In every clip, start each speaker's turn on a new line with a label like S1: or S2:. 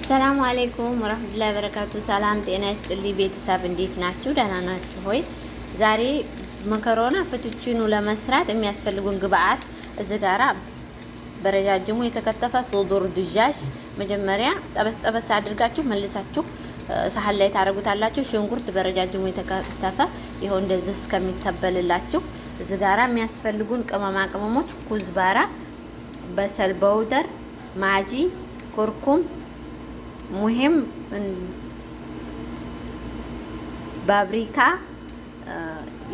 S1: አሰላሙ አለይኩም ወራህመቱላሂ ወበረካቱ። ሰላም ጤና ይስጥልኝ ቤተሰብ፣ እንዴት ናችሁ? ደህና ናችሁ ሆይ? ዛሬ መከሮና ፍቱቺኑ ለመስራት የሚያስፈልጉን ግብአት እዚህ ጋራ በረጃጅሙ የተከተፈ ሶዶር ድጃጅ መጀመሪያ ጠበስ አድርጋችሁ መልሳችሁ ሳህን ላይ ታረጉታላችሁ። ሽንኩርት በረጃጅሙ የተከተፈ ይሄው እንደዚህ እስከሚተበልላችሁ። እዚህ ጋራ የሚያስፈልጉን ቅመማ ቅመሞች ኩዝባራ፣ በሰል በውደር፣ ማጂ፣ ኩርኩም፣ ሙሂም፣ ባብሪካ፣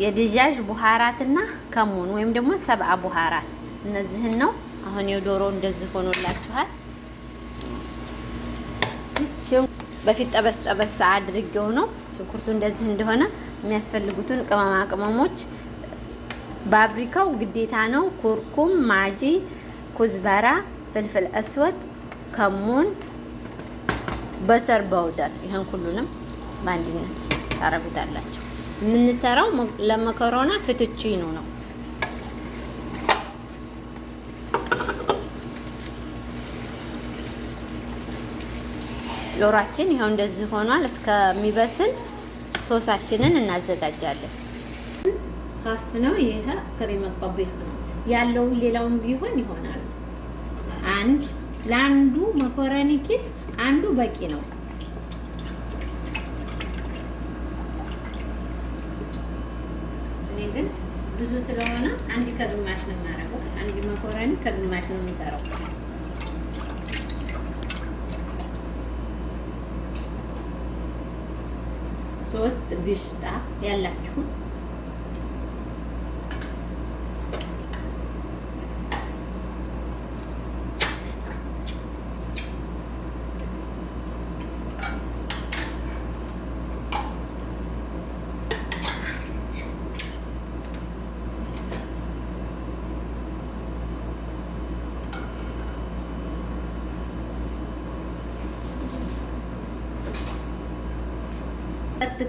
S1: የድጃጅ ቡሃራትና ከሙን ወይም ደግሞ ሰብአ ቡሃራት እነዚህን ነው። አሁን የዶሮ እንደዚህ ሆኖላችኋል። በፊት ጠበስ አድርጌው ነው ሽንኩርቱ እንደዚህ እንደሆነ የሚያስፈልጉትን ቅመማ ቅመሞች ባብሪካው ግዴታ ነው። ኩርኩም፣ ማጂ፣ ኩዝበራ፣ ፍልፍል አስወድ፣ ከሙን፣ በሰር በውደር ይሄን ሁሉንም በአንድነት ታረጉታላችሁ። የምንሰራው ለመከሮና ፍቱቺኑ ነው። ዶሯችን ይሄው እንደዚህ ሆኗል። እስከሚበስል ሶሳችንን እናዘጋጃለን። ካፍ ነው ይሄ ክሬም ጠቢህ ነው ያለው። ሌላውም ቢሆን ይሆናል። ለአንዱ መኮረኒ ኪስ አንዱ በቂ ነው። እኔ ግን ብዙ ስለሆነ አንድ ከግማሽ ነው የማደርገው። አንድ መኮረኒ ከግማሽ ነው የምሰራው። ሶስት ግሽጣ ያላችሁ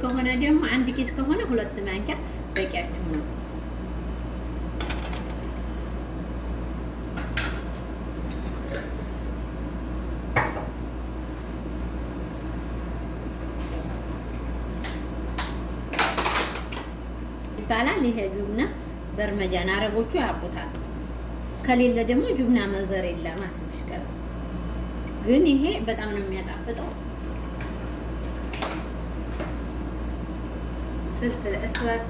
S1: ከሆነ ደግሞ አንድ ኪስ ከሆነ 2 ማንኪያ በቂያችሁ ነው። ይባላል። ይሄ ጁብና በርመጃን አረቦቹ ያውቁታል። ከሌለ ደግሞ ጁብና መዘር የለም አትሽከረ። ግን ይሄ በጣም ነው የሚያጣፍጠው። ፍልፍል አስወድ፣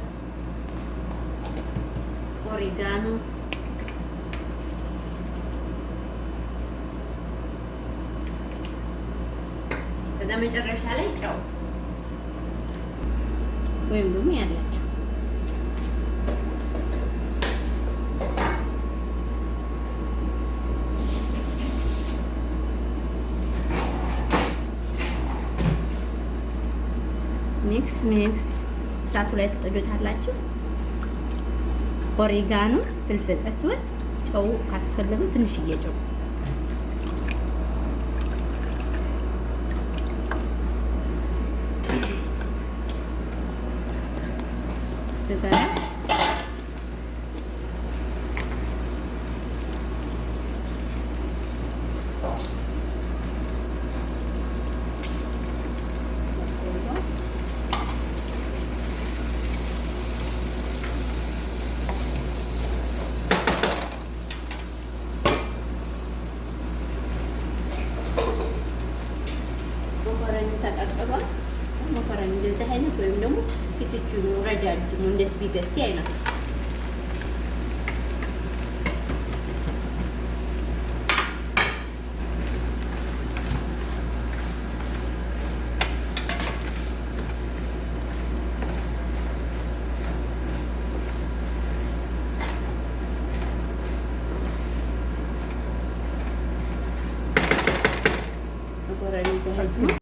S1: ኦሪጋኖ፣ ከዛ መጨረሻ ላይ ጨው ወይም ደግሞ ያላችሁ ሚክስ እሳቱ ላይ ተጥዱታላችሁ። ኦሪጋኖ፣ ፍልፍል አስወድ፣ ጨው ካስፈለገ ትንሽዬ ጨው፣ ስጋራ፣ ተቀቅሏል። መኮረኒ እንደዚህ አይነት ወይም ደግሞ ፍቱቺኑ ረጃጅሙ እንደ ስፒገቲ አይነት መኮረኒ ጀሃዝ ነው።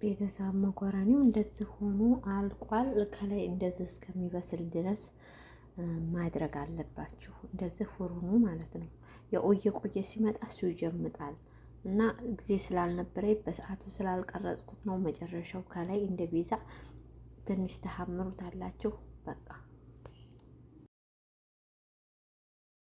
S1: ቤተሰብ መኮረኒው እንደዚህ ሆኖ አልቋል። ከላይ እንደዚህ እስከሚበስል ድረስ ማድረግ አለባችሁ። እንደዚህ ፍሩኑ ማለት ነው። የቆየ ሲመጣ እሱ ይጀምጣል እና ጊዜ ስላልነበረኝ በሰዓቱ ስላልቀረጽኩት ነው። መጨረሻው ከላይ እንደ ቤዛ ትንሽ ተሐምሩታላችሁ። በቃ